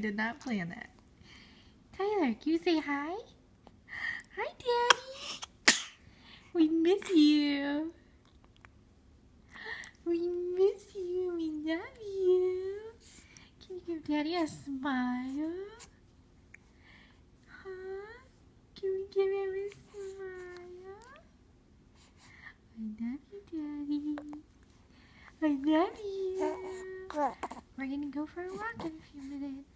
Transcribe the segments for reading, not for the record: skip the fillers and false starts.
did not plan that. Tyler, can you say hi? Hi, Daddy. We miss you. We miss you. We love you. Can you give Daddy a smile? Huh? Can we give him a smile? I love you, Daddy. I love you. We're gonna go for a walk in a few minutes.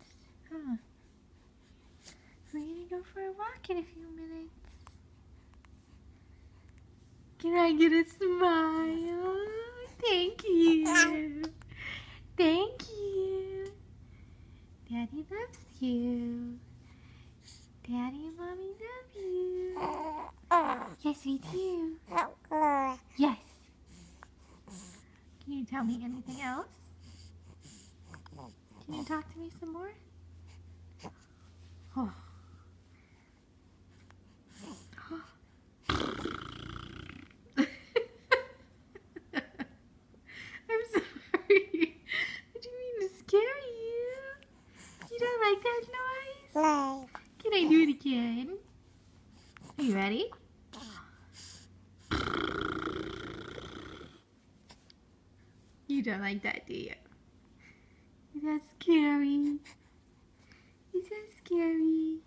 Huh? We're gonna go for a walk in a few minutes. Can I get a smile? Thank you. Thank you. Daddy loves you. Daddy and Mommy love you. Yes, we do. Yes. Can you tell me anything else? Can you talk to me some more? Oh. I'm sorry. I didn't mean to scare you. You don't like that noise? No. Can I do it again? Are you ready? You don't like that, do you? Is that scary? Is that scary?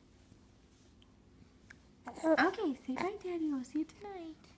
Okay, say bye, Daddy. We'll see you tonight.